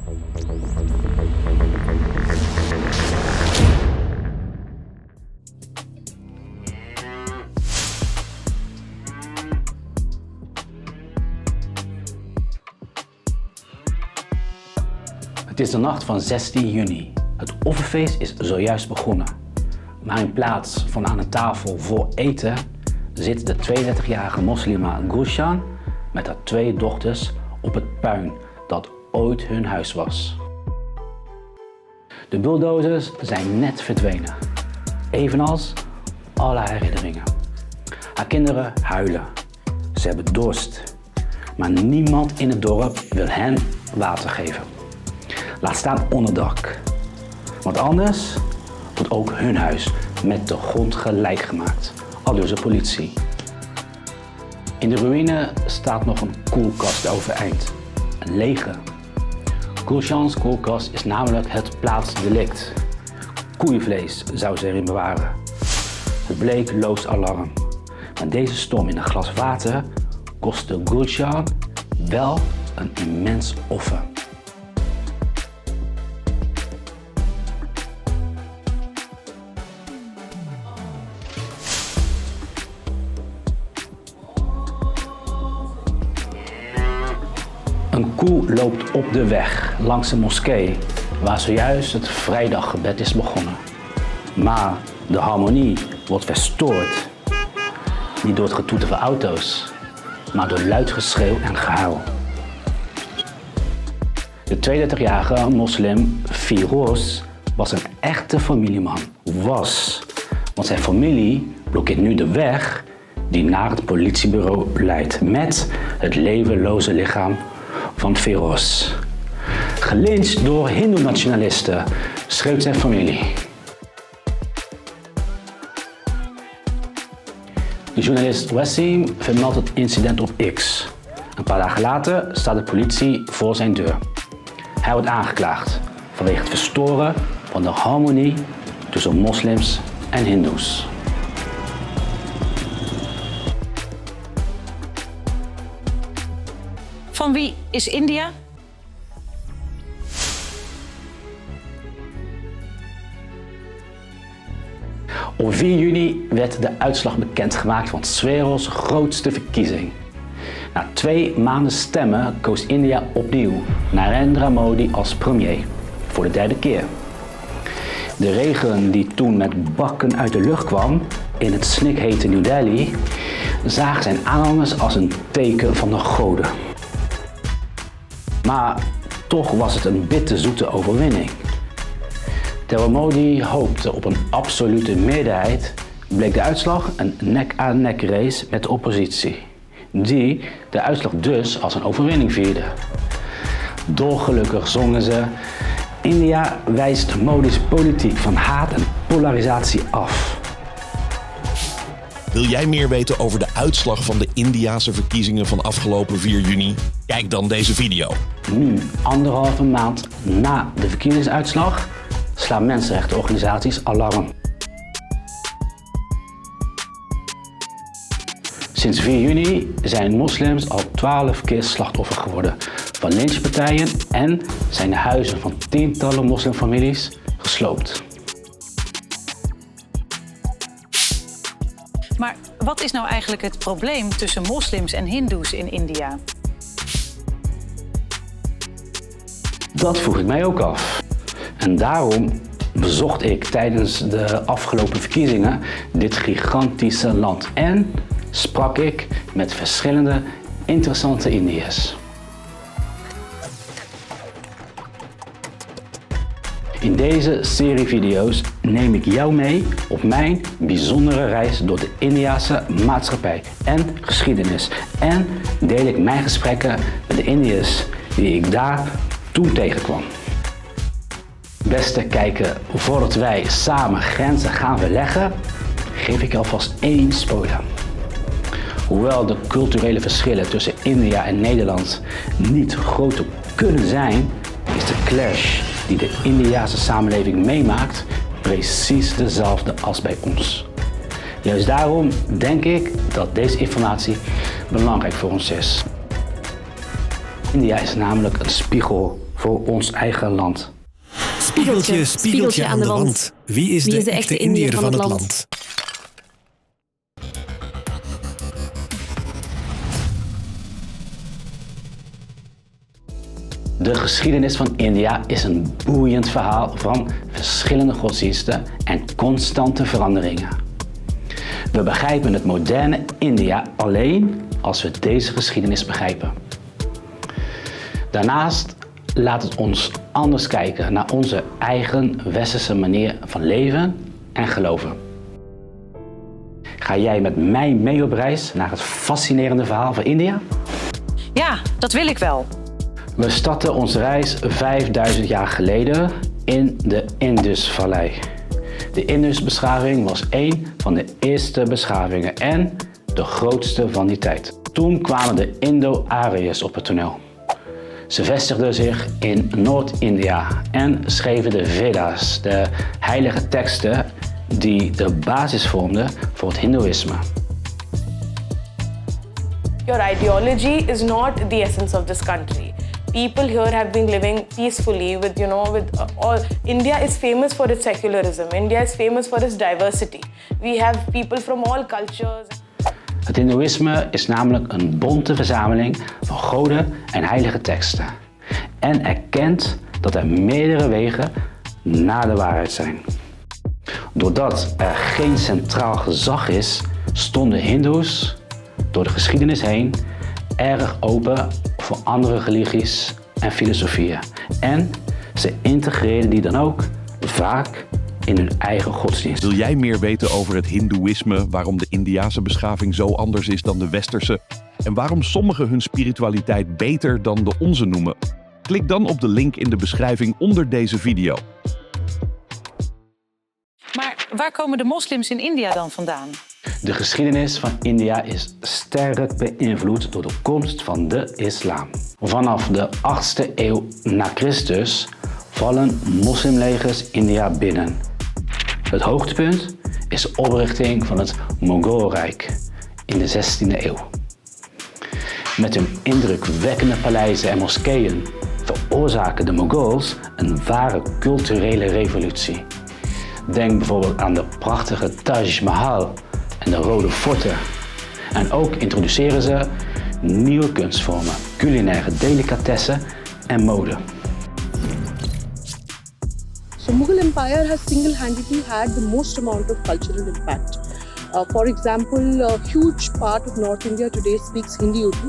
Het is de nacht van 16 juni. Het offerfeest is zojuist begonnen. Maar in plaats van aan een tafel vol eten, zit de 32-jarige moslima Gulshan met haar 2 dochters op het puin dat ooit hun huis was. De bulldozers zijn net verdwenen, evenals alle herinneringen. Haar kinderen huilen, ze hebben dorst, maar niemand in het dorp wil hen water geven. Laat staan onderdak, want anders wordt ook hun huis met de grond gelijk gemaakt, aldus de politie. In de ruïne staat nog een koelkast overeind, een lege. Gulshans koelkast is namelijk het plaatsdelict. Koeienvlees zou ze erin bewaren. Het bleek loos alarm, maar deze storm in een glas water kostte Gulshan wel een immens offer. Een koe loopt op de weg langs een moskee waar zojuist het vrijdaggebed is begonnen. Maar de harmonie wordt verstoord. Niet door het getoeter van auto's, maar door luid geschreeuw en gehuil. De 32-jarige moslim Firoz was een echte familieman. Want zijn familie blokkeert nu de weg die naar het politiebureau leidt met het levenloze lichaam van Firoz. Gelyncht door hindoe-nationalisten, schreeuwt zijn familie. De journalist Wassim vermeldt het incident op X. Een paar dagen later staat de politie voor zijn deur. Hij wordt aangeklaagd vanwege het verstoren van de harmonie tussen moslims en hindoes. Van wie is India? Op 4 juni werd de uitslag bekendgemaakt van 's werelds grootste verkiezing. Na 2 maanden stemmen koos India opnieuw Narendra Modi als premier, voor de 3e keer. De regen die toen met bakken uit de lucht kwam in het snikhete New Delhi, zagen zijn aanhangers als een teken van de goden. Maar toch was het een bitterzoete overwinning. Terwijl Modi hoopte op een absolute meerderheid, bleek de uitslag een nek-aan-nek race met de oppositie, die de uitslag dus als een overwinning vierde. Dolgelukkig zongen ze: India wijst Modi's politiek van haat en polarisatie af. Wil jij meer weten over de uitslag van de Indiase verkiezingen van afgelopen 4 juni? Kijk dan deze video. Nu, 1,5 maand na de verkiezingsuitslag, slaan mensenrechtenorganisaties alarm. Sinds 4 juni zijn moslims al 12 keer slachtoffer geworden van lynchpartijen en zijn de huizen van tientallen moslimfamilies gesloopt. Maar wat is nou eigenlijk het probleem tussen moslims en hindoes in India? Dat vroeg ik mij ook af. En daarom bezocht ik tijdens de afgelopen verkiezingen dit gigantische land en sprak ik met verschillende interessante Indiërs. In deze serie video's neem ik jou mee op mijn bijzondere reis door de Indiase maatschappij en geschiedenis en deel ik mijn gesprekken met de Indiërs die ik daar toen tegenkwam. Beste kijker, voordat wij samen grenzen gaan verleggen, geef ik alvast 1 spoiler. Hoewel de culturele verschillen tussen India en Nederland niet groter kunnen zijn, is de clash die de Indiase samenleving meemaakt precies dezelfde als bij ons. Juist daarom denk ik dat deze informatie belangrijk voor ons is. India is namelijk een spiegel voor ons eigen land. Spiegeltje, spiegeltje aan de wand. Wie is de echte Indiër van het land? De geschiedenis van India is een boeiend verhaal van verschillende godsdiensten en constante veranderingen. We begrijpen het moderne India alleen als we deze geschiedenis begrijpen. Daarnaast laat het ons anders kijken naar onze eigen westerse manier van leven en geloven. Ga jij met mij mee op reis naar het fascinerende verhaal van India? Ja, dat wil ik wel. We starten onze reis 5000 jaar geleden in de Indusvallei. De Indusbeschaving was een van de eerste beschavingen en de grootste van die tijd. Toen kwamen de Indo-Aryërs op het toneel. Ze vestigden zich in Noord-India en schreven de Veda's, de heilige teksten die de basis vormden voor het Hindoeïsme. Your ideology is not the essence of this country. People here have been living peacefully with all. India is famous for its secularism. India is famous for its diversity. We have people from all cultures. Het Hindoeïsme is namelijk een bonte verzameling van goden en heilige teksten en erkent dat er meerdere wegen naar de waarheid zijn. Doordat er geen centraal gezag is, stonden Hindoes door de geschiedenis heen erg open voor andere religies en filosofieën. En ze integreerden die dan ook vaak in hun eigen godsdienst. Wil jij meer weten over het Hindoeïsme, waarom de Indiase beschaving zo anders is dan de westerse en waarom sommigen hun spiritualiteit beter dan de onze noemen? Klik dan op de link in de beschrijving onder deze video. Maar waar komen de moslims in India dan vandaan? De geschiedenis van India is sterk beïnvloed door de komst van de islam. Vanaf de 8e eeuw na Christus vallen moslimlegers India binnen. Het hoogtepunt is de oprichting van het Mogolrijk in de 16e eeuw. Met hun indrukwekkende paleizen en moskeeën veroorzaken de Mogols een ware culturele revolutie. Denk bijvoorbeeld aan de prachtige Taj Mahal en de rode forten. En ook introduceren ze nieuwe kunstvormen, culinaire delicatessen en mode. So Mughal Empire has single-handedly had the most amount of cultural impact. For example, a huge part of North India today speaks Hindi Urdu,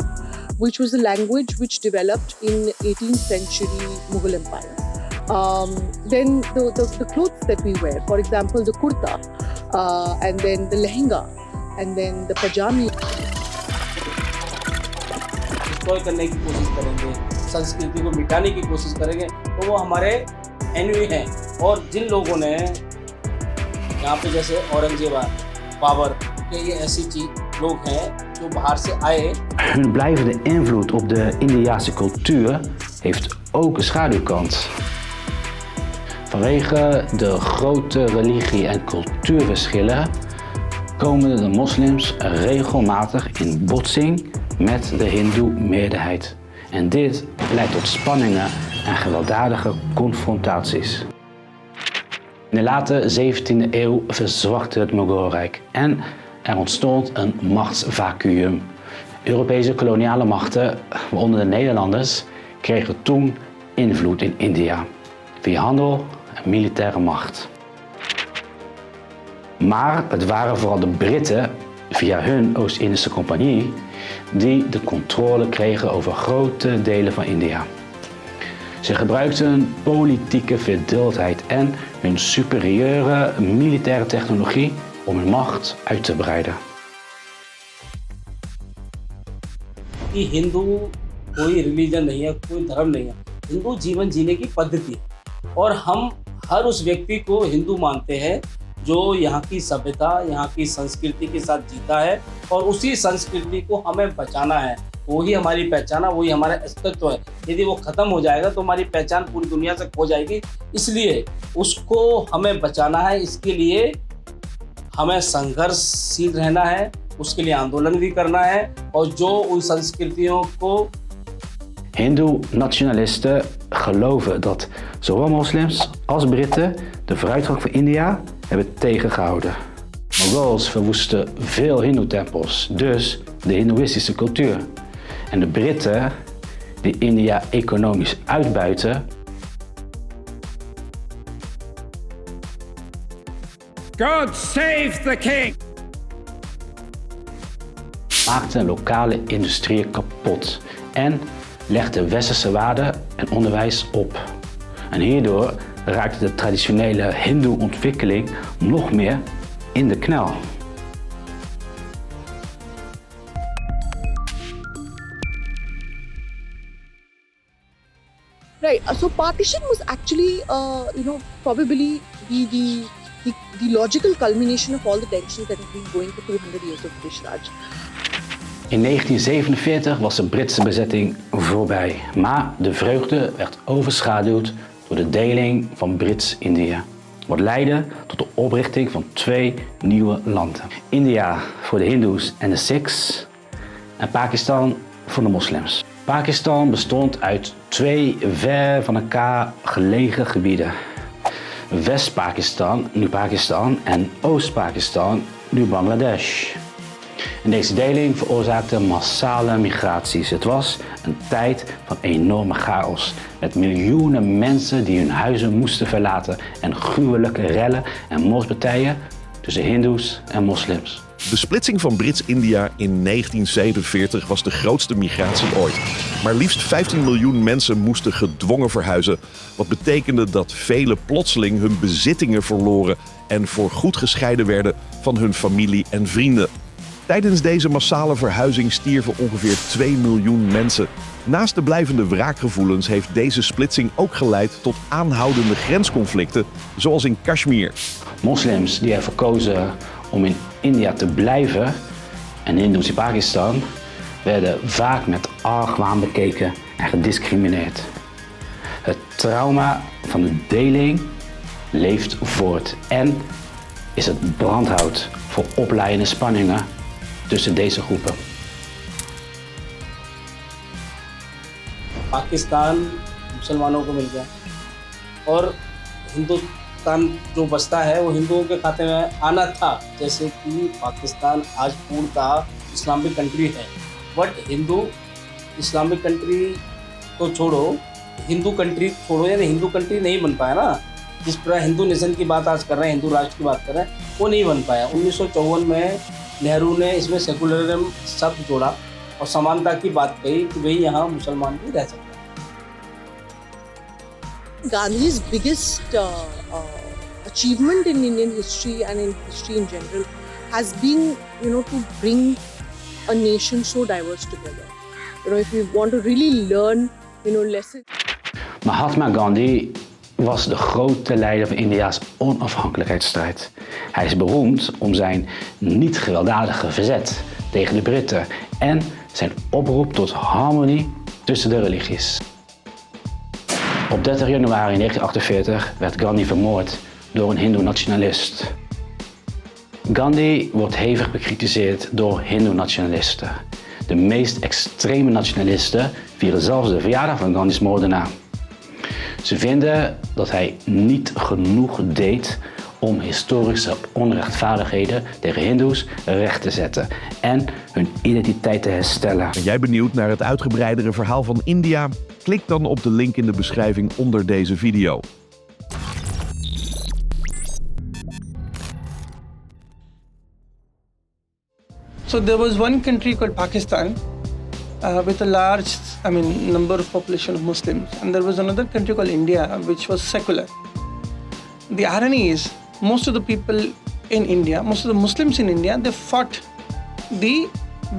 which was a language which developed in 18th century Mughal Empire. Then the clothes that we wear, for example, the kurta, and then the lehenga, and then the pajami. Destroy करने की कोशिश करेंगे, संस्कृति को मिटाने की कोशिश करेंगे, तो वो हमारे एनिमी हैं। और जिन लोगों ने यहाँ पे जैसे औरंगजेब, बाबर, ये ऐसी लोग हैं जो बाहर से आए. Hun blijvende invloed op de Indiase cultuur heeft ook een schaduwkant. Vanwege de grote religie- en cultuurverschillen komen de moslims regelmatig in botsing met de hindoe-meerderheid. En dit leidt tot spanningen en gewelddadige confrontaties. In de late 17e eeuw verzwakte het Mogolrijk en er ontstond een machtsvacuüm. Europese koloniale machten, waaronder de Nederlanders, kregen toen invloed in India via handel en militaire macht. Maar het waren vooral de Britten via hun Oost-Indische Compagnie die de controle kregen over grote delen van India. Ze gebruikten politieke verdeeldheid en hun superieure militaire technologie om hun macht uit te breiden. कि हिंदू कोई रिलीजन नहीं है, कोई धर्म नहीं है, हिंदू जीवन जीने की पद्धति है। और हम हर उस व्यक्ति को हिंदू मानते हैं जो यहाँ की सभ्यता, यहाँ की संस्कृति के साथ जीता है और उसी संस्कृति को हमें बचाना है। वही हमारी पहचान है, वही हमारा अस्तित्व है। यदि वो खत्म हो जाएगा तो हमारी पहचान पूरी दुनिया से खो जाएगी। इसलिए उसको हमें बचाना है, इसके लिए हमें संघर्षशील रहना है, उसके लिए आंदोलन भी करना है और जो उन संस्कृतियों को Hindoe-nationalisten geloven dat zowel moslims als Britten de vooruitgang van India hebben tegengehouden. Mongols verwoesten veel hindoetempels, dus de hindoeïstische cultuur. En de Britten, die India economisch uitbuiten, God save the king! maakten lokale industrieën kapot en legden westerse waarden en onderwijs op. En hierdoor raakte de traditionele hindoe-ontwikkeling nog meer in de knel. Right. So partition was actually, probably the logical culmination of all the tensions that have been going for 200 years of British Raj. In 1947 was de Britse bezetting voorbij, maar de vreugde werd overschaduwd door de deling van Brits-Indië, wat leidde tot de oprichting van 2 nieuwe landen. India voor de Hindoes en de Sikhs en Pakistan voor de moslims. Pakistan bestond uit 2 ver van elkaar gelegen gebieden. West-Pakistan, nu Pakistan, en Oost-Pakistan, nu Bangladesh. En deze deling veroorzaakte massale migraties. Het was een tijd van enorme chaos, met miljoenen mensen die hun huizen moesten verlaten en gruwelijke rellen en moordpartijen tussen hindoes en moslims. De splitsing van Brits-India in 1947 was de grootste migratie ooit. Maar liefst 15 miljoen mensen moesten gedwongen verhuizen. Wat betekende dat velen plotseling hun bezittingen verloren en voorgoed gescheiden werden van hun familie en vrienden. Tijdens deze massale verhuizing stierven ongeveer 2 miljoen mensen. Naast de blijvende wraakgevoelens heeft deze splitsing ook geleid tot aanhoudende grensconflicten, zoals in Kashmir. Moslims die ervoor kozen om in India te blijven en hindoes in Pakistan werden vaak met argwaan bekeken en gediscrimineerd. Het trauma van de deling leeft voort en is het brandhout voor opleidende spanningen tussen deze groepen. Pakistan मुसलमानों को मिल गया और हिंदुस्तान जो बसता है वो हिंदुओं के खाते में आना था, जैसे कि पाकिस्तान आज पूर्णतः इस्लामिक कंट्री है। बट हिंदू इस्लामिक कंट्री तो छोड़ो, हिंदू कंट्री छोड़ो, यानी हिंदू कंट्री नहीं बन पाया ना। जिस प्रकार हिंदू नेशन की बात आज कर रहे हैं, हिंदू राष्ट्र की बात कर रहे हैं, वो नहीं बन पाया। 1954 में नेहरू ने इसमें सेकुलरिज्म शब्द जोड़ा और समानता की बात कही कि भाई यहाँ मुसलमान भी रह सकते हैं। Gandhi's biggest achievement in Indian history and in history in general has been, to bring a nation so diverse together. If we want to really learn, lessons. Mahatma Gandhi was de grote leider van India's onafhankelijkheidsstrijd. Hij is beroemd om zijn niet gewelddadige verzet tegen de Britten en zijn oproep tot harmonie tussen de religies. Op 30 januari 1948 werd Gandhi vermoord door een hindoe-nationalist. Gandhi wordt hevig bekritiseerd door hindoe-nationalisten. De meest extreme nationalisten vieren zelfs de verjaardag van Gandhi's moordenaar. Ze vinden dat hij niet genoeg deed om historische onrechtvaardigheden tegen hindoes recht te zetten en hun identiteit te herstellen. Ben jij benieuwd naar het uitgebreidere verhaal van India? Klik dan op de link in de beschrijving onder deze video. So there was one country called Pakistan with a large, number of population of Muslims, and there was another country called India which was secular. The irony is, most of the people in India, most of the Muslims in India, they fought the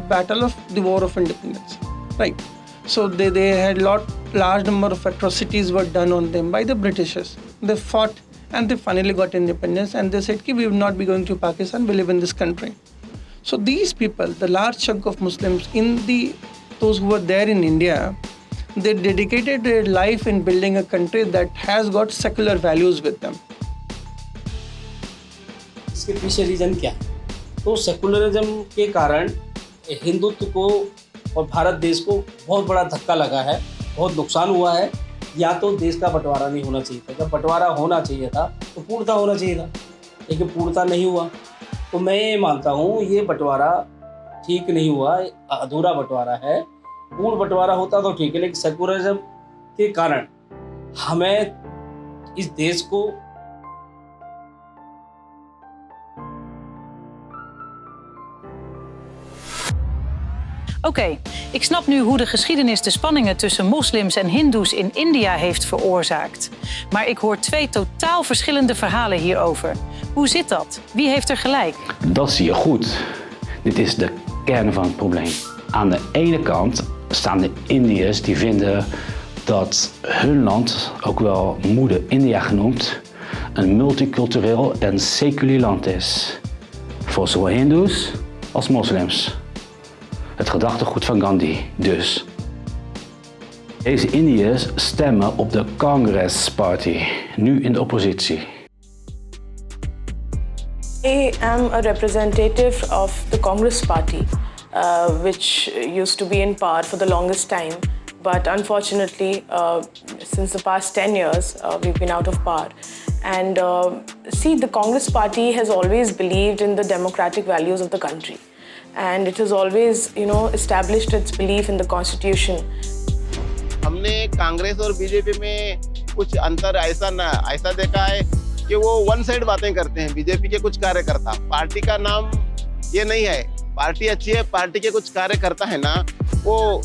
battle of the War of Independence, right? So they had large number of atrocities were done on them by the Britishers. They fought and they finally got independence, and they said, we will not be going to Pakistan, we live in this country. So these people, the large chunk of Muslims those who were there in India, they dedicated their life in building a country that has got secular values with them. इसके पीछे रीजन क्या है? तो सेकुलरिज्म के कारण हिंदुत्व को और भारत देश को बहुत बड़ा धक्का लगा है, बहुत नुकसान हुआ है या तो देश का बंटवारा नहीं होना चाहिए था, जब बंटवारा होना चाहिए था तो पूर्णता होना चाहिए था, लेकिन पूर्णता नहीं हुआ। तो मैं ये मानता हूँ ये बंटवारा ठीक नहीं हुआ, अधूरा बंटवारा है। पूर्ण बंटवारा होता तो ठीक है, लेकिन सेकुलरिज्म के कारण हमें इस देश को Oké, ik snap nu hoe de geschiedenis de spanningen tussen moslims en hindoes in India heeft veroorzaakt. Maar ik hoor 2 totaal verschillende verhalen hierover. Hoe zit dat? Wie heeft er gelijk? Dat zie je goed. Dit is de kern van het probleem. Aan de ene kant staan de Indiërs die vinden dat hun land, ook wel moeder India genoemd, een multicultureel en seculier land is. Voor zowel hindoes als moslims. Het gedachtegoed van Gandhi dus. Deze Indiërs stemmen op de Congress Party, nu in de oppositie. I am a representative of the Congress Party, which used to be in power for the longest time. But unfortunately, since the past 10 years, we've been out of power. And see, the Congress Party has always believed in the democratic values of the country. And it has always, established its belief in the Constitution. हमने कांग्रेस और बीजेपी में कुछ अंतर ऐसा देखा है कि वो वन साइड बातें करते हैं। बीजेपी के कुछ कार्यकर्ता, पार्टी का नाम ये नहीं है, पार्टी अच्छी है, पार्टी के कुछ कार्यकर्ता है ना, वो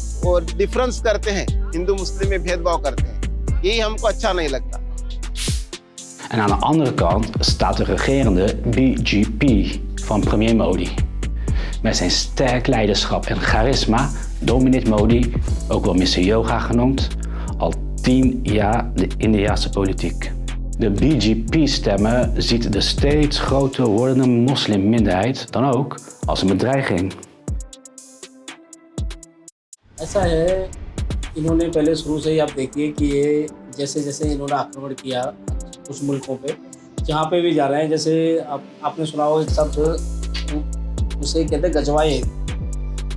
डिफरेंस करते हैं, हिंदू मुस्लिम में भेदभाव करते हैं। यही हमको अच्छा नहीं लगता। En aan de andere kant staat de regerende BJP van premier Modi. Met zijn sterk leiderschap en charisma domineert Modi, ook wel Mr. Yoga genoemd, al 10 jaar de Indiase politiek. De BJP-stemmen ziet de steeds groter wordende moslimminderheid dan ook als een bedreiging. ऐसा है, इन्होंने पहले शुरू से ही आप देखिए कि ये जैसे जैसे इन्होंने आक्रमण किया कुछ मुल्कों पे, जहाँ पे भी जा रहे हैं, जैसे आपने सुना हो एक शब्द उसे कहते हैं गजवाए हिंद।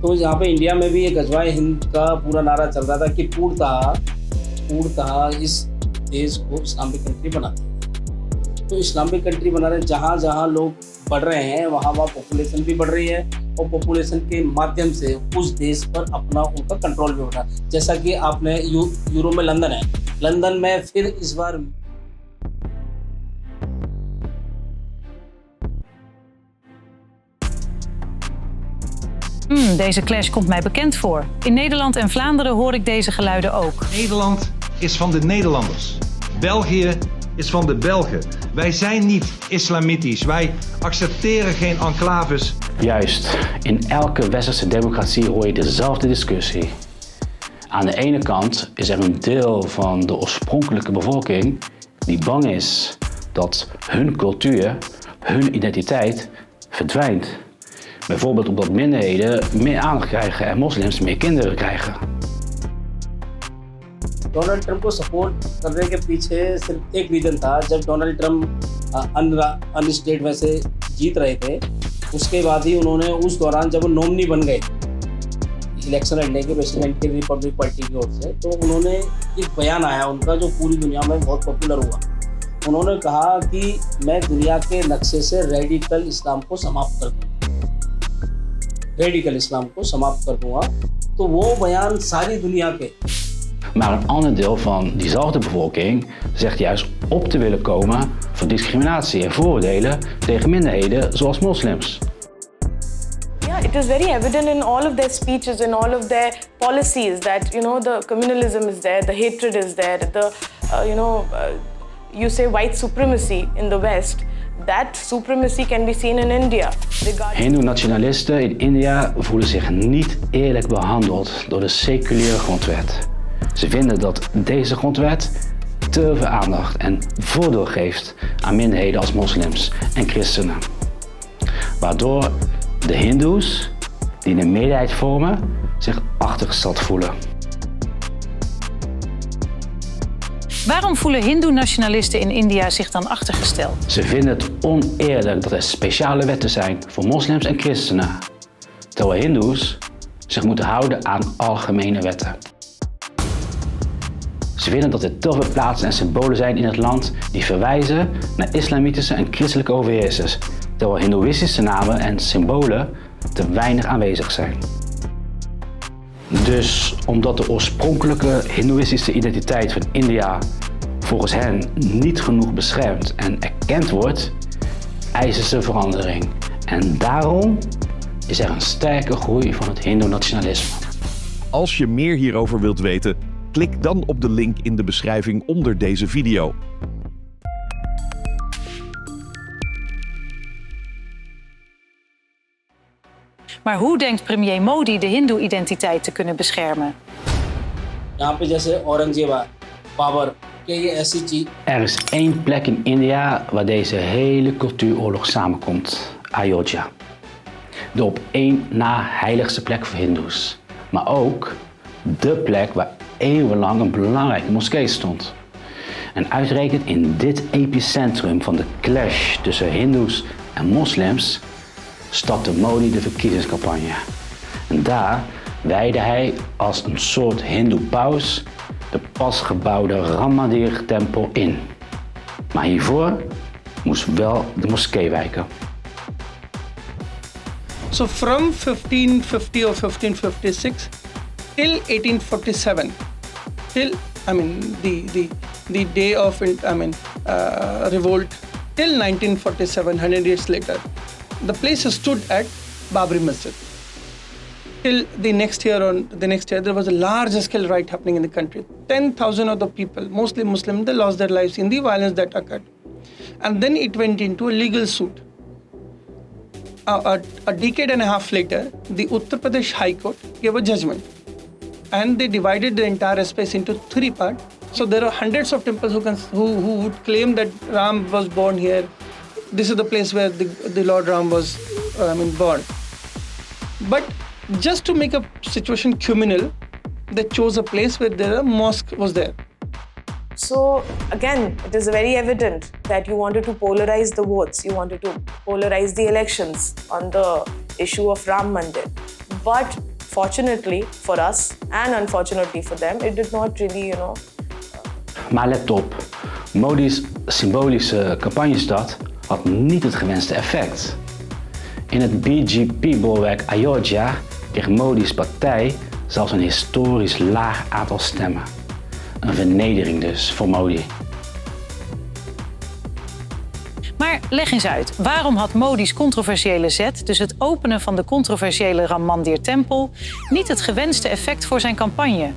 तो यहाँ पे इंडिया में भी ये गजवाए हिंद का पूरा नारा चल रहा था कि पूर्णतः इस देश को इस्लामिक कंट्री बनाते हैं। तो इस्लामिक कंट्री बना रहे हैं, जहाँ जहाँ लोग बढ़ रहे हैं वहाँ पॉपुलेशन भी बढ़ रही है, और पॉपुलेशन के माध्यम से उस देश पर अपना उनका कंट्रोल भी बढ़ा। जैसा कि आपने यूरोप में लंदन है, लंदन में फिर इस बार Deze clash komt mij bekend voor. In Nederland en Vlaanderen hoor ik deze geluiden ook. Nederland is van de Nederlanders. België is van de Belgen. Wij zijn niet islamitisch. Wij accepteren geen enclaves. Juist, in elke westerse democratie hoor je dezelfde discussie. Aan de ene kant is er een deel van de oorspronkelijke bevolking die bang is dat hun cultuur, hun identiteit verdwijnt. Bijvoorbeeld omdat minderheden meer aandacht krijgen en moslims meer kinderen krijgen. Donald Trump को सपोर्ट करने के पीछे सिर्फ एक रीज़न था। जब Donald Trump अन्य स्टेट में से जीत रहे थे, उसके बाद ही उन्होंने उस दौरान जब वो नॉमिनी बन गए इलेक्शन लड़ने के प्रेसिडेंट के रिपब्लिक पार्टी की ओर से, तो उन्होंने एक बयान आया उनका जो पूरी दुनिया में बहुत पॉपुलर हुआ। उन्होंने कहा कि मैं दुनिया के नक्शे से रेडिकल इस्लाम को समाप्त कर दूँगा। तो वो बयान सारी दुनिया के Maar een ander deel van diezelfde bevolking zegt juist op te willen komen voor discriminatie en vooroordelen tegen minderheden zoals moslims. Yeah, it is very evident in all of their speeches, in all of their policies that, the communalism is there, the hatred is there, you say white supremacy in the West. That supremacy can be seen in India. Hindoe-nationalisten in India voelen zich niet eerlijk behandeld door de seculiere grondwet. Ze vinden dat deze grondwet te veel aandacht en voordeel geeft aan minderheden als moslims en christenen. Waardoor de hindoes, die de meerderheid vormen, zich achtergesteld voelen. Waarom voelen hindoe-nationalisten in India zich dan achtergesteld? Ze vinden het oneerlijk dat er speciale wetten zijn voor moslims en christenen, terwijl hindoes zich moeten houden aan algemene wetten. Ze vinden dat er te veel plaatsen en symbolen zijn in het land die verwijzen naar islamitische en christelijke overheersers, terwijl hindoeïstische namen en symbolen te weinig aanwezig zijn. Dus omdat de oorspronkelijke hindoeïstische identiteit van India volgens hen niet genoeg beschermd en erkend wordt, eisen ze verandering. En daarom is er een sterke groei van het hindoe-nationalisme. Als je meer hierover wilt weten, klik dan op de link in de beschrijving onder deze video. Maar hoe denkt premier Modi de hindoe-identiteit te kunnen beschermen? Er is één plek in India waar deze hele cultuuroorlog samenkomt: Ayodhya. De op één na heiligste plek voor hindoes. Maar ook de plek waar eeuwenlang een belangrijke moskee stond. En uitgerekend in dit epicentrum van de clash tussen hindoes en moslims startte Modi de verkiezingscampagne. En daar wijde hij als een soort hindoe-paus de pas gebouwde Ram Mandir-tempel in. Maar hiervoor moest wel de moskee wijken. So from 1550 or 1556 till 1847, till the day of revolt, till 1947, 100 years later, the place stood at Babri Masjid. Till the next year, there was a large scale riot happening in the country. 10,000 of the people, mostly Muslim, they lost their lives in the violence that occurred. And then it went into a legal suit. A decade and a half later, the Uttar Pradesh High Court gave a judgment. And they divided the entire space into 3 parts. So there are hundreds of temples who would claim that Ram was born here. This is the place where the Lord Ram was born. But just to make a situation communal, they chose a place where a mosque was there. So again, it is very evident that you wanted to polarize the votes. You wanted to polarize the elections on the issue of Ram Mandir. But fortunately for us and unfortunately for them, it did not really, Maar let op, Modi's symbolische campagnestad had niet het gewenste effect. In het BJP-bolwerk Ayodhya kreeg Modi's partij zelfs een historisch laag aantal stemmen. Een vernedering dus voor Modi. Maar leg eens uit, waarom had Modi's controversiële zet, dus het openen van de controversiële Ram Mandir-tempel, niet het gewenste effect voor zijn campagne?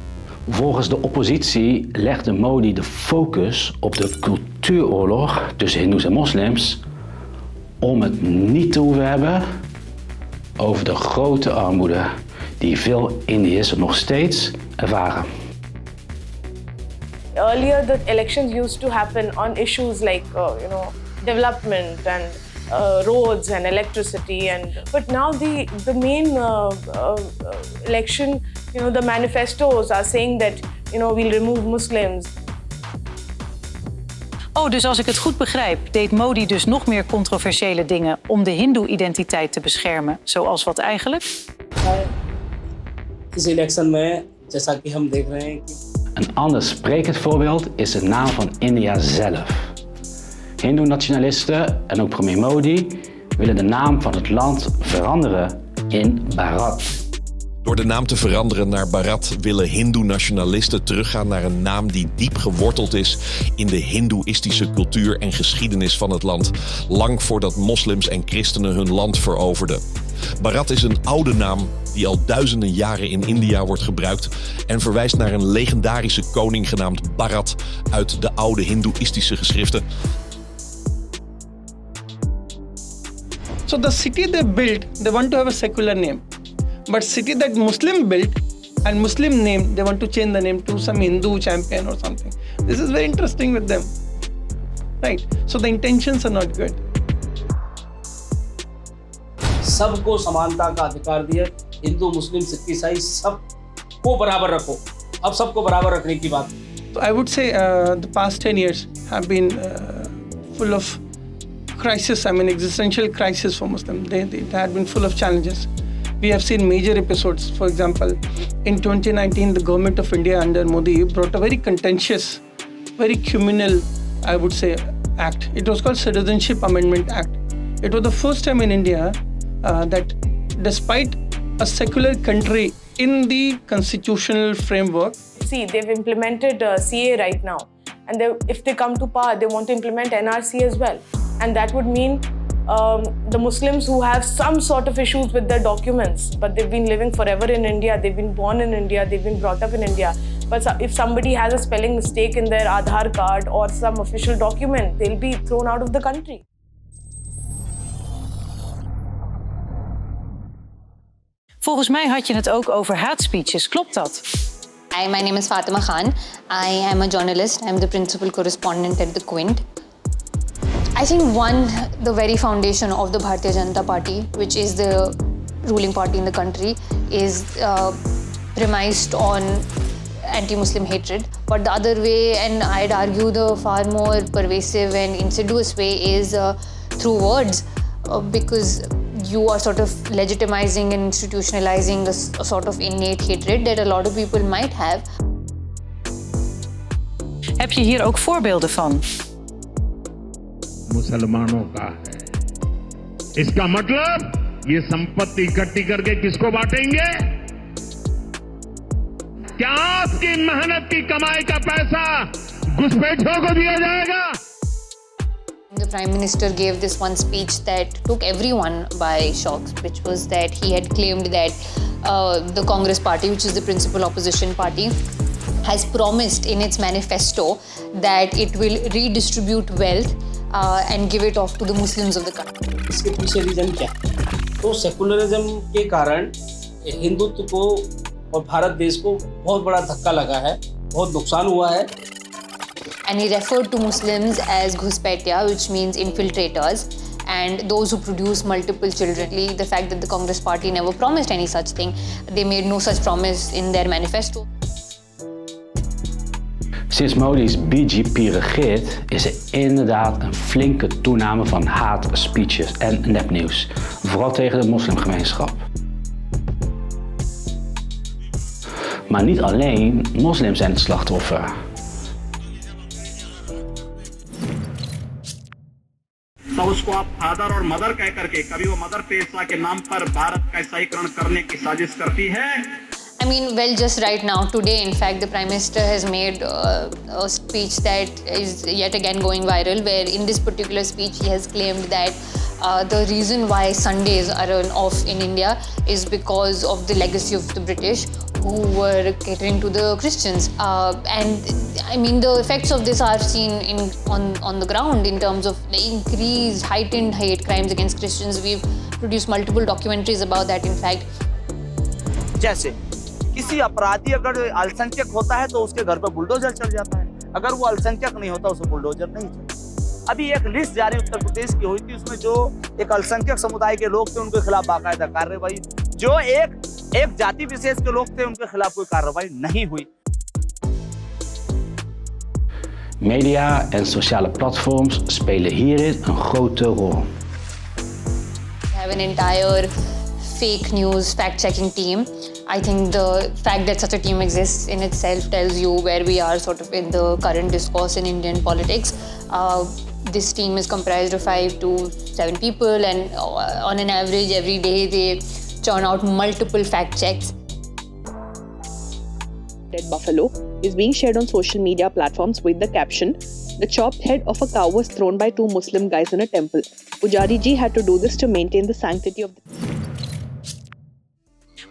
Volgens de oppositie legde Modi de focus op de cultuuroorlog tussen hindoes en moslims om het niet te hoeven hebben over de grote armoede die veel Indiërs nog steeds ervaren. Earlier, the elections used to happen on issues like, development and roads and electricity. But now the main election, the manifestos are saying that, we'll remove Muslims. Oh, dus als ik het goed begrijp, deed Modi dus nog meer controversiële dingen om de hindoe-identiteit te beschermen. Zoals wat eigenlijk? Is election में जैसा कि हम देख रहे हैं कि Een ander sprekend voorbeeld is de naam van India zelf. Hindoe-nationalisten en ook premier Modi willen de naam van het land veranderen in Bharat. Door de naam te veranderen naar Bharat willen hindoe-nationalisten teruggaan naar een naam die diep geworteld is in de hindoeïstische cultuur en geschiedenis van het land, lang voordat moslims en christenen hun land veroverden. Bharat is een oude naam die al duizenden jaren in India wordt gebruikt en verwijst naar een legendarische koning genaamd Bharat uit de oude hindoeïstische geschriften. So the city they built, they want to have a secular name. But city that Muslim built and Muslim name, they want to change the name to some Hindu champion or something. This is very interesting with them. Right? So the intentions are not good. सबको समानता का अधिकार दिया, हिंदू मुस्लिम सिख ईसाई सबको बराबर रखो. अब सबको बराबर रखने की बात. So I would say the past 10 years have been full of crisis, existential crisis for Muslims. They had been full of challenges. We have seen major episodes. For example, in 2019, the government of India under Modi brought a very contentious, very communal, I would say, act. It was called Citizenship Amendment Act. It was the first time in India that despite a secular country in the constitutional framework. See, they've implemented CA right now. And if they come to power, they want to implement NRC as well. And that would mean the Muslims who have some sort of issues with their documents, but they've been living forever in India, they've been born in India, they've been brought up in India. But if somebody has a spelling mistake in their Aadhaar card or some official document, they'll be thrown out of the country. Volgens mij had je het ook over hate speeches. Klopt dat? Hi, my name is Fatima Khan. I am a journalist. I'm the principal correspondent at The Quint. I think the very foundation of the Bharatiya Janata Party, which is the ruling party in the country, is premised on anti-Muslim hatred. But the other way, and I'd argue the far more pervasive and insidious way, is through words, because you are sort of legitimizing and institutionalizing a sort of innate hatred that a lot of people might have. Heb je hier ook voorbeelden van? मुसलमानों का है। इसका मतलब ये संपत्ति इकट्ठी करके किसको बांटेंगे? क्या आपकी मेहनत की कमाई का पैसा घुसपैठियों को दिया जाएगा? The Prime Minister gave this one speech that took everyone by shock, which was that he had claimed that the Congress party, which is the principal opposition party, has promised in its manifesto that it will redistribute wealth and give it off to the Muslims of the country. इसके पीछे रीजन क्या है? तो सेकुलरिज्म के कारण हिंदुत्व को और भारत देश को बहुत बड़ा धक्का लगा है, बहुत नुकसान हुआ है. And he referred to Muslims as Ghuspaitia, which means infiltrators, and those who produce multiple children. The fact that the Congress party never promised any such thing, they made no such promise in their manifesto. Sinds Modi's BJP regeert is er inderdaad een flinke toename van haatspeeches en nepnieuws, vooral tegen de moslimgemeenschap. Maar niet alleen moslims zijn het slachtoffer. तो उसको आप फादर और मदर कह करके कभी वो mother Teresa के नाम पर भारत का ईसाईकरण करने की साजिश करती है. I mean, well, just right now, today, in fact, the Prime Minister has made a speech that is yet again going viral, where in this particular speech he has claimed that the reason why Sundays are off in India is because of the legacy of the British, who were catering to the Christians. And I mean, the effects of this are seen on the ground in terms of the increased, heightened hate crimes against Christians. We've produced multiple documentaries about that, in fact. जैसे किसी अपराधी अगर अल्पसंख्यक होता है तो उसके घर पर बुलडोजर चल जाता है, अगर वो अल्पसंख्यक नहीं होता उसे बुलडोजर नहीं चलता. अभी एक लिस्ट जारी उत्तर प्रदेश की हुई थी, उसमें जो एक अल्पसंख्यक समुदाय के लोग थे उनके खिलाफ बाकायदा कार्रवाई, जो एक जाति विशेष के लोग थे उनके खिलाफ कोई कार्रवाई नहीं हुई. Media en sociale platforms spelen hierin een grote rol. We have an entire fake news fact-checking team. I think the fact that such a team exists in itself tells you where we are sort of in the current discourse in Indian politics. This team is comprised of 5 to 7 people, and on an average every day they churn out multiple fact checks. Dead buffalo is being shared on social media platforms with the caption, "The chopped head of a cow was thrown by 2 Muslim guys in a temple. Pujari ji had to do this to maintain the sanctity of the..."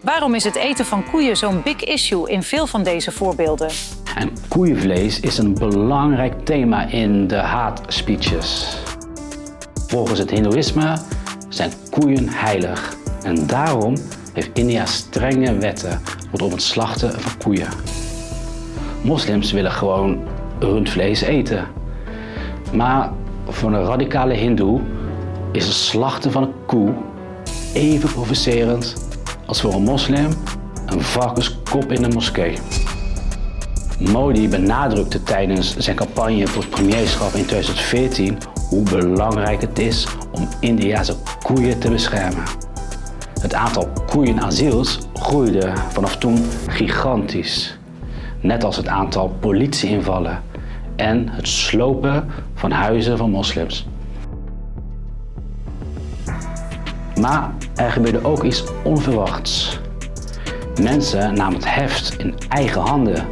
Waarom is het eten van koeien zo'n big issue in veel van deze voorbeelden? En koeienvlees is een belangrijk thema in de haatspeeches. Volgens het Hindoeïsme zijn koeien heilig. En daarom heeft India strenge wetten rondom het slachten van koeien. Moslims willen gewoon rundvlees eten. Maar voor een radicale hindoe is het slachten van een koe even provocerend als voor een moslim een varkenskop in de moskee. Modi benadrukte tijdens zijn campagne voor het premierschap in 2014 hoe belangrijk het is om Indiase koeien te beschermen. Het aantal koeienasiels groeide vanaf toen gigantisch. Net als het aantal politieinvallen en het slopen van huizen van moslims. Maar er gebeurde ook iets onverwachts. Mensen namen het heft in eigen handen.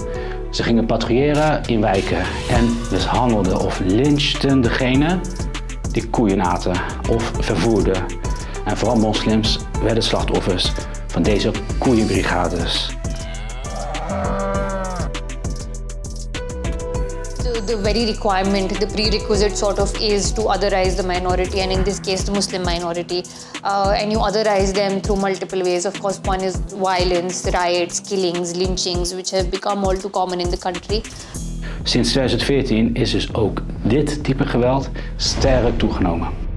Ze gingen patrouilleren in wijken en mishandelden of lynchten degene die koeien aten of vervoerden. En vooral moslims werden slachtoffers van deze koeienbrigades. The very requirement, the prerequisite sort of is to otherize the minority, and in this case the Muslim minority. And you otherize them through multiple ways. Of course, one is violence, riots, killings, lynchings, which have become all too common in the country. Sinds 2014 is dus ook dit type geweld sterk toegenomen.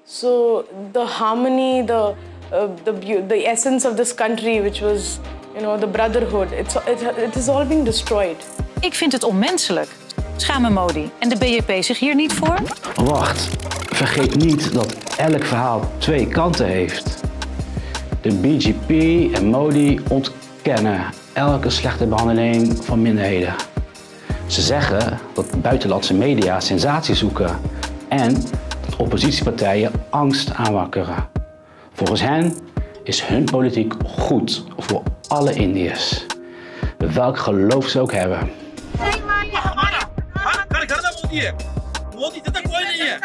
So the harmony, the essence of this country, which was, the brotherhood, it is all being destroyed. Ik vind het onmenselijk. Schamen Modi en de BJP zich hier niet voor? Wacht, vergeet niet dat elk verhaal twee kanten heeft. De BJP en Modi ontkennen elke slechte behandeling van minderheden. Ze zeggen dat buitenlandse media sensatie zoeken en dat oppositiepartijen angst aanwakkeren. Volgens hen is hun politiek goed voor alle Indiërs, welk geloof ze ook hebben. Modi से तो कोई नहीं है,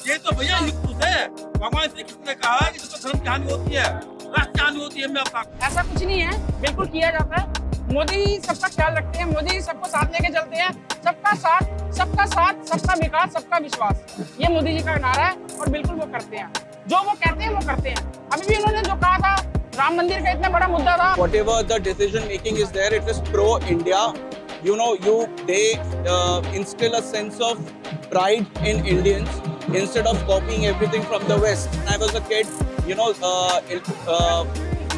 ये तो भैया हिंदू है। भगवान से किसने कहा है कि जिसको धर्म की हानि होती है, राष्ट्र की हानि होती है? मैं आपका ऐसा कुछ नहीं है, बिल्कुल किया जाता है। मोदी सबका ख्याल रखते हैं, मोदी सबको साथ लेके चलते हैं। सबका साथ, सबका विकास, सबका विश्वास, ये मोदी जी का नारा है और बिल्कुल वो करते हैं। जो वो कहते हैं वो करते हैं। अभी भी उन्होंने जो कहा था, राम मंदिर का इतना बड़ा मुद्दा था। Whatever the decision making is there, it is pro India. They instill a sense of pride in Indians instead of copying everything from the West. When I was a kid,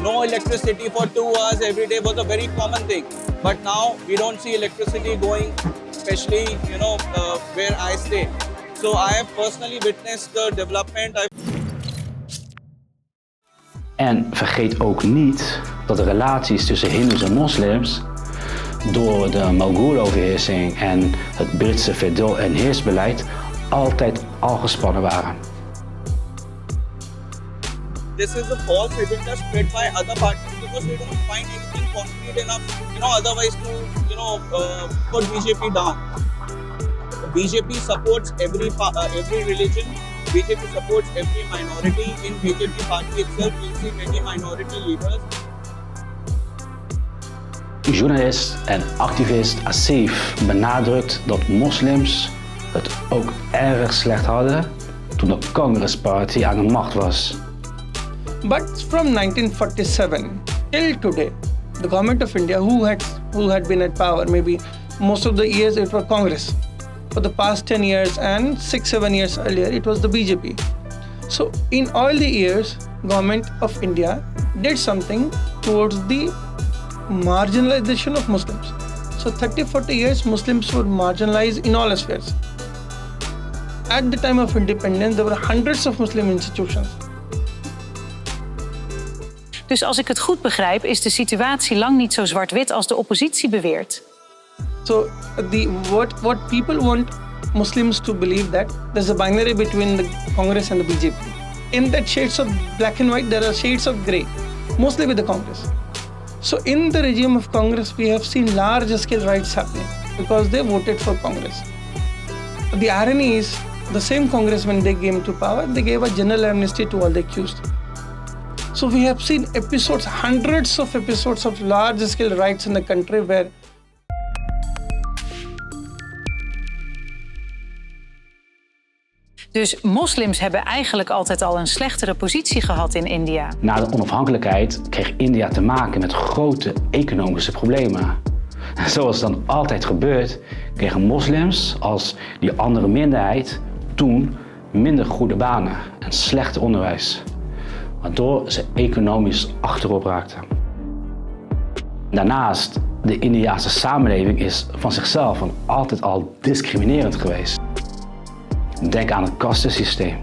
no electricity for 2 hours every day was a very common thing. But now we don't see electricity going, especially where I stay. So I have personally witnessed the development. En vergeet ook niet dat de relaties tussen Hindoes en moslims door de Mogul-overheersing en het Britse verdeel- en heersbeleid altijd al gespannen waren. This is a false agenda spread by other parties because they don't find anything concrete enough, otherwise to, put BJP down. BJP supports every religion. BJP supports every minority. In BJP party itself, you'll see many minority leaders. Journalist en activist Asif benadrukt dat moslims het ook erg slecht hadden toen de Congress Party aan de macht was. But from 1947 till today, the government of India, who had been at power, maybe most of the years it was Congress. For the past 10 years and 6-7 years earlier, it was the BJP. So in all the years, government of India did something towards the marginalization of Muslims. So 30-40 years, Muslims were marginalized in all spheres. At the time of independence, there were hundreds of Muslim institutions. Dus als ik het goed begrijp, is de situatie lang niet zo zwart-wit als de oppositie beweert. So what people want Muslims to believe that there's a binary between the Congress and the BJP. In that shades of black and white, there are shades of grey, mostly with the Congress. So in the regime of Congress, we have seen large-scale riots happening because they voted for Congress. The irony is, the same Congress, when they came to power, they gave a general amnesty to all the accused. So we have seen episodes, hundreds of episodes of large-scale riots in the country where Dus moslims hebben eigenlijk altijd al een slechtere positie gehad in India. Na de onafhankelijkheid kreeg India te maken met grote economische problemen. En zoals dan altijd gebeurt, kregen moslims als die andere minderheid toen minder goede banen en slecht onderwijs, waardoor ze economisch achterop raakten. Daarnaast De Indiase samenleving is van zichzelf altijd al discriminerend geweest. Denk aan het kastensysteem.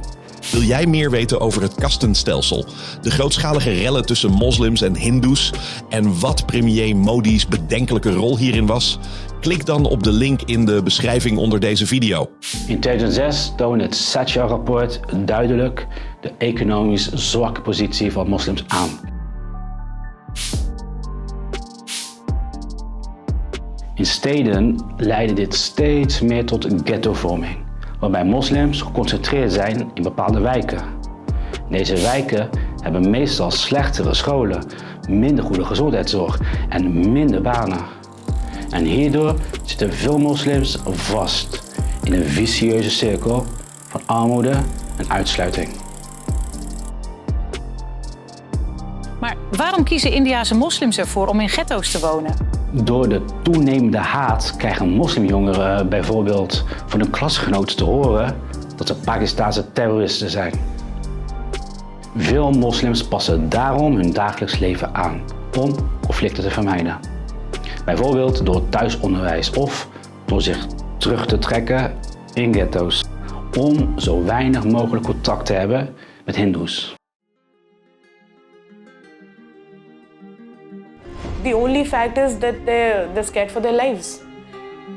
Wil jij meer weten over het kastenstelsel, de grootschalige rellen tussen moslims en hindoes en wat premier Modi's bedenkelijke rol hierin was? Klik dan op de link in de beschrijving onder deze video. In 2006 toonde het Satya-rapport duidelijk de economisch zwakke positie van moslims aan. In steden leidde dit steeds meer tot ghettovorming, waarbij moslims geconcentreerd zijn in bepaalde wijken. Deze wijken hebben meestal slechtere scholen, minder goede gezondheidszorg en minder banen. En hierdoor zitten veel moslims vast in een vicieuze cirkel van armoede en uitsluiting. Maar waarom kiezen Indiase moslims ervoor om in ghetto's te wonen? Door de toenemende haat krijgen moslimjongeren bijvoorbeeld van hun klasgenoten te horen dat ze Pakistaanse terroristen zijn. Veel moslims passen daarom hun dagelijks leven aan om conflicten te vermijden. Bijvoorbeeld door thuisonderwijs of door zich terug te trekken in ghetto's om zo weinig mogelijk contact te hebben met hindoes. The only fact is that they're scared for their lives.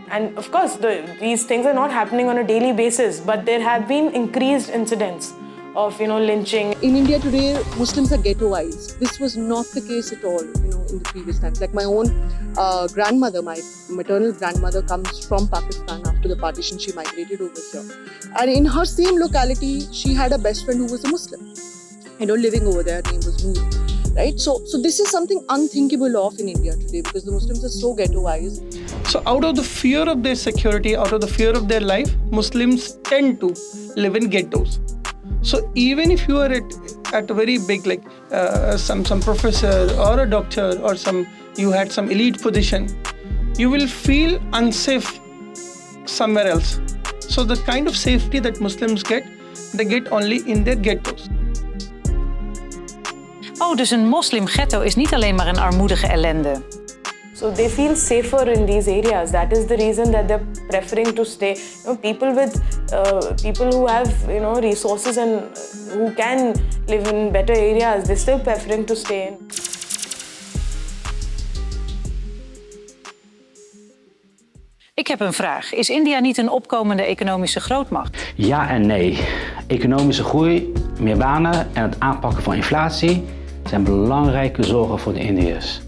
And of course, these things are not happening on a daily basis, but there have been increased incidents of, lynching. In India today, Muslims are ghettoized. This was not the case at all, in the previous times. Like my own grandmother, my maternal grandmother comes from Pakistan. After the partition, she migrated over here. And in her same locality, she had a best friend who was a Muslim, living over there. Her name was Noor. Right? So this is something unthinkable of in India today because the Muslims are so ghettoized. So out of the fear of their security, out of the fear of their life, Muslims tend to live in ghettos. So even if you are at a very big, like some professor or a doctor or you had some elite position, you will feel unsafe somewhere else. So the kind of safety that Muslims get, they get only in their ghettos. Oh, dus een moslimghetto is niet alleen maar een armoedige ellende. So they feel safer in these areas. That is the reason that they're preferring to stay. People who have resources and who can live in better areas, they're still preferring to stay in. Ik heb een vraag. Is India niet een opkomende economische grootmacht? Ja en nee. Economische groei, meer banen en het aanpakken van inflatie zijn belangrijke zorgen voor de Indiërs.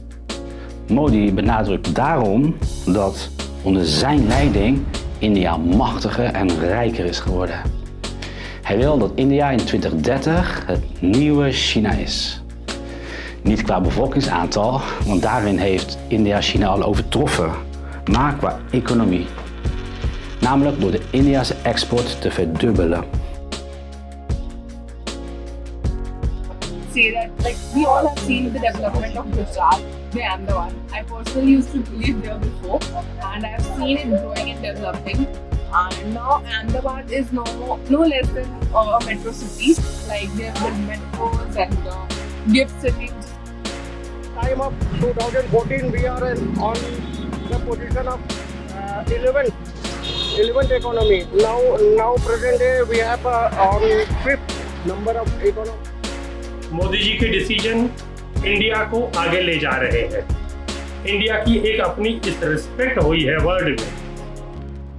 Modi benadrukt daarom dat onder zijn leiding India machtiger en rijker is geworden. Hij wil dat India in 2030 het nieuwe China is. Niet qua bevolkingsaantal, want daarin heeft India China al overtroffen, maar qua economie. Namelijk door de Indiase export te verdubbelen. Say that we all have seen the development of Gujarat, the Ahmedabad. I personally used to live there before, and I've seen it growing and developing. And now Ahmedabad is no less than a metro city. Like there's the metros and gift cities. Time of 2014, we are on the position of 11th economy. Now present day we have on 5th number of economy. Modi जी के decision India को आगे ले जा रहे हैं। इंडिया की एक अपनी इस रिस्पेक्ट हुई है वर्ल्ड में।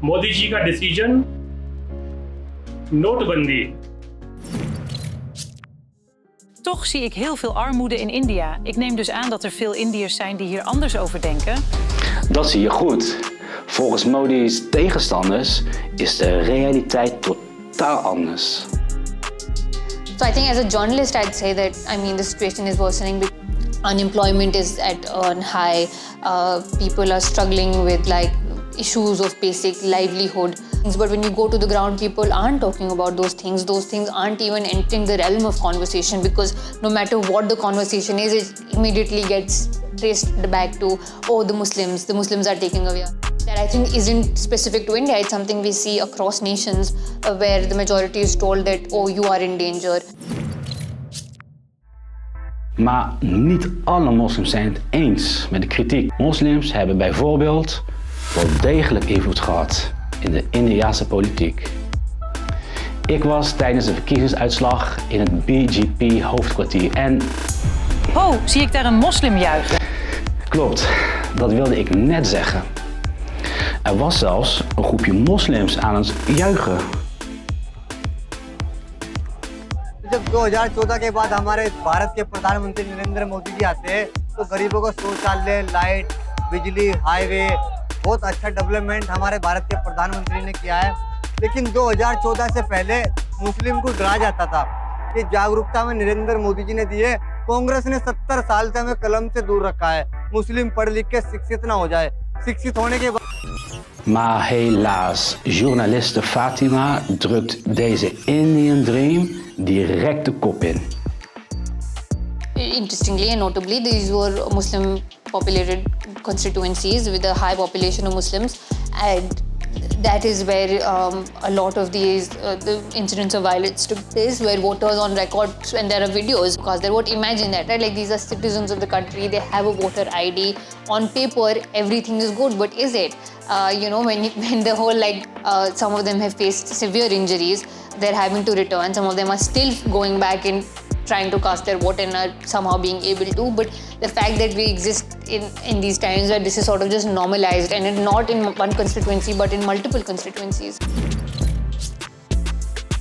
मोदी जी का डिसीजन नोटबंदी। Toch zie ik heel veel armoede in India. Ik neem dus aan dat er veel Indiërs zijn die hier anders over denken. Dat zie je goed. Volgens Modi's tegenstanders is de realiteit totaal anders. So I think as a journalist, I'd say that, the situation is worsening. Unemployment is at a high. People are struggling with issues of basic livelihood. But when you go to the ground, people aren't talking about those things. Those things aren't even entering the realm of conversation because no matter what the conversation is, it immediately gets traced back to, the Muslims are taking away. That I think isn't specific to India. It's something we see across nations where the majority is told that, you are in danger. Maar niet alle moslims zijn het eens met de kritiek. Moslims hebben bijvoorbeeld wel degelijk invloed gehad in de Indiase politiek. Ik was tijdens de verkiezingsuitslag in het BJP-hoofdkwartier en... Oh, zie ik daar een moslim juichen? Klopt, dat wilde ik net zeggen. Er was zelfs een groepje moslims aan het juichen. जब 2014 के बाद हमारे भारत के प्रधानमंत्री नरेंद्र मोदी जी आते हैं तो गरीबों को शौचालय, लाइट, बिजली, हाईवे, बहुत अच्छा डेवलपमेंट हमारे भारत के प्रधानमंत्री ने किया है। लेकिन 2014 से पहले मुस्लिम को डरा जाता था कि जागरूकता में नरेंद्र मोदी जी ने दिए। कांग्रेस ने 70 साल से हमें कलम से दूर रखा है, मुस्लिम पढ़ लिख के शिक्षित ना हो जाए। शिक्षित होने के बाद Maar helaas, journaliste Fatima drukt deze Indian Dream direct de kop in. Interestingly and notably, these were Muslim populated constituencies with a high population of Muslims, and that is where a lot of these the incidents of violence took place, where voters on record, and there are videos, because they won't imagine that, right? Like, these are citizens of the country, they have a voter ID. On paper, everything is good, but is it? When the whole, some of them have faced severe injuries, they're having to return. Some of them are still going back and trying to cast their vote and are somehow being able to. But the fact that we exist in these times where this is sort of just normalized, and it's not in one constituency but in multiple constituencies.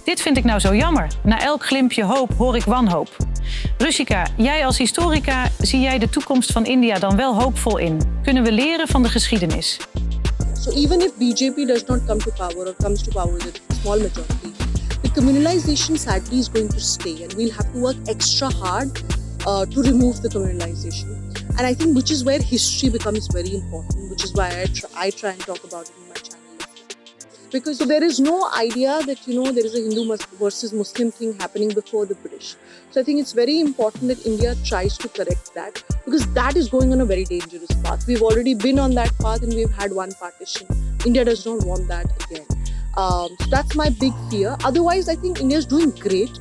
Dit vind ik nou zo jammer. Na elk glimpje hoop hoor ik wanhoop. Rushika, jij als historica, zie jij de toekomst van India dan wel hoopvol in? Kunnen we leren van de geschiedenis? So even if BJP does not come to power or comes to power with a small majority, the communalization sadly is going to stay, and we'll have to work extra hard to remove the communalization. And I think which is where history becomes very important, which is why I try and talk about it in my channel. Because so there is no idea that, there is a Hindu versus Muslim thing happening before the British. So I think it's very important that India tries to correct that, because that is going on a very dangerous path. We've already been on that path and we've had one partition. India does not want that again. So that's my big fear. Otherwise, I think India is doing great,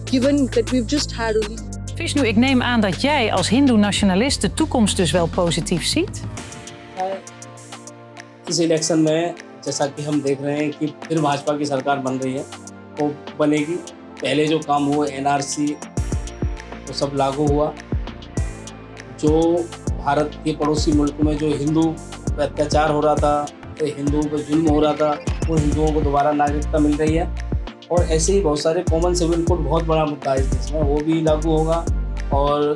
given that we've just had only... Vishnu, ik neem aan dat jij als Hindoe-nationalist de toekomst dus wel positief ziet? इस इलेक्शन में जैसा कि हम देख रहे हैं कि फिर भाजपा की सरकार बन रही है, वो बनेगी। पहले जो काम हुआ NRC वो सब लागू हुआ। जो भारत के पड़ोसी मुल्क में जो हिंदू पर अत्याचार हो रहा था, तो हिंदुओं पर जुल्म हो रहा था, वो हिंदुओं को दोबारा नागरिकता मिल रही है। और ऐसे ही बहुत सारे कॉमन सिविल कोड बहुत बड़ा मुद्दा है इस देश में, वो भी लागू होगा। और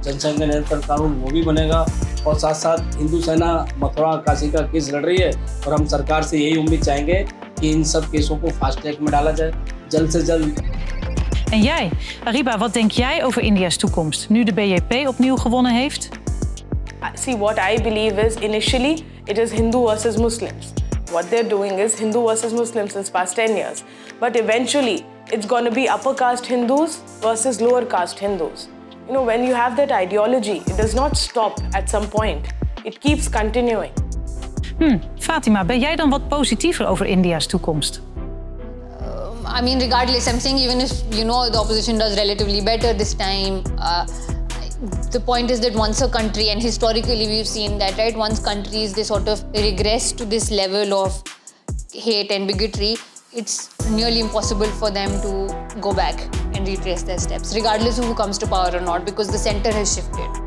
जनसंख्या नियंत्रण कानून वो भी बनेगा। और साथ साथ हिंदू सेना मथुरा काशी का केस लड़ रही है, और हम सरकार से यही उम्मीद चाहेंगे कि इन सब केसों को फास्ट ट्रैक में डाला जाए जल्द से जल्द। En jij, Ariba, wat denk jij over India's toekomst, nu de BJP opnieuw gewonnen heeft? See, what I believe is initially it is Hindu versus Muslims. What they're doing is Hindu versus Muslims since past 10 years. But eventually it's going to be upper caste Hindus versus lower caste Hindus. When you have that ideology, it does not stop at some point. It keeps continuing. Fatima, ben jij dan wat positiever over India's toekomst? I mean, regardless, I'm saying even if, the opposition does relatively better this time, the point is that once a country, and historically we've seen that, right, once countries, they sort of regress to this level of hate and bigotry, it's nearly impossible for them to go back and retrace their steps, regardless of who comes to power or not, because the center has shifted.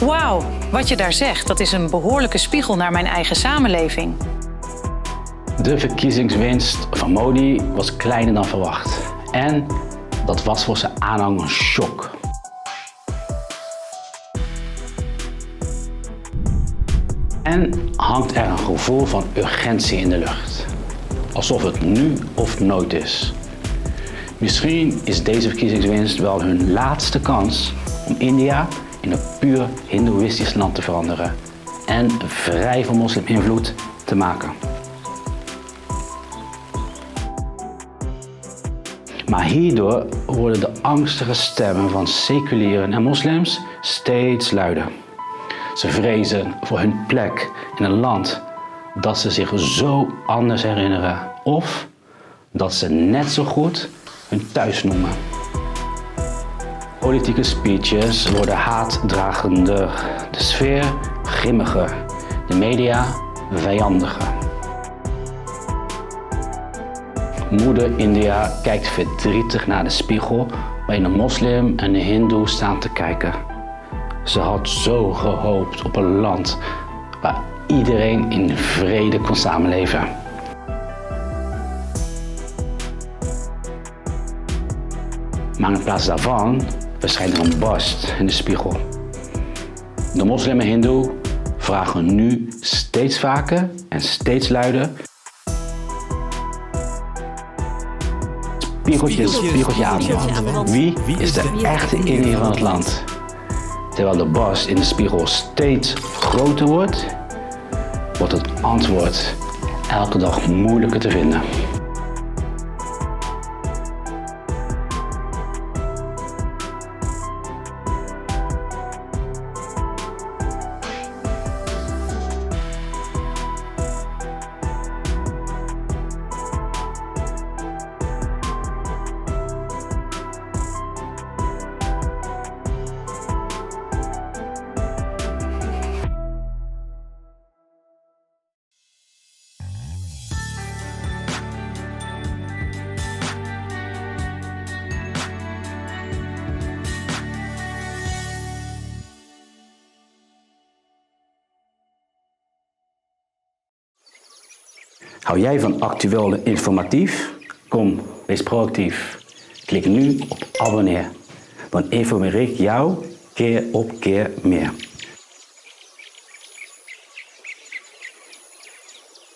Wauw, wat je daar zegt, dat is een behoorlijke spiegel naar mijn eigen samenleving. De verkiezingswinst van Modi was kleiner dan verwacht. En dat was voor zijn aanhang een shock. En hangt er een gevoel van urgentie in de lucht. Alsof het nu of nooit is. Misschien is deze verkiezingswinst wel hun laatste kans om India in een puur hindoeïstisch land te veranderen en vrij van mosliminvloed te maken. Maar hierdoor worden de angstige stemmen van seculieren en moslims steeds luider. Ze vrezen voor hun plek in een land dat ze zich zo anders herinneren of dat ze net zo goed hun thuis noemen. Politieke speeches worden haatdragender, de sfeer grimmiger, de media vijandiger. Moeder India kijkt verdrietig naar de spiegel waarin een moslim en een hindoe staan te kijken. Ze had zo gehoopt op een land waar iedereen in vrede kon samenleven. Maar in plaats daarvan verschijnt er een barst in de spiegel. De moslim en hindoe vragen nu steeds vaker en steeds luider: spiegeltje aan. Wie is de echte Indiër van het land? Terwijl de barst in de spiegel steeds groter wordt, wordt het antwoord elke dag moeilijker te vinden. Hou jij van actueel en informatief? Kom, wees proactief. Klik nu op abonneer. Dan informeer ik jou keer op keer meer.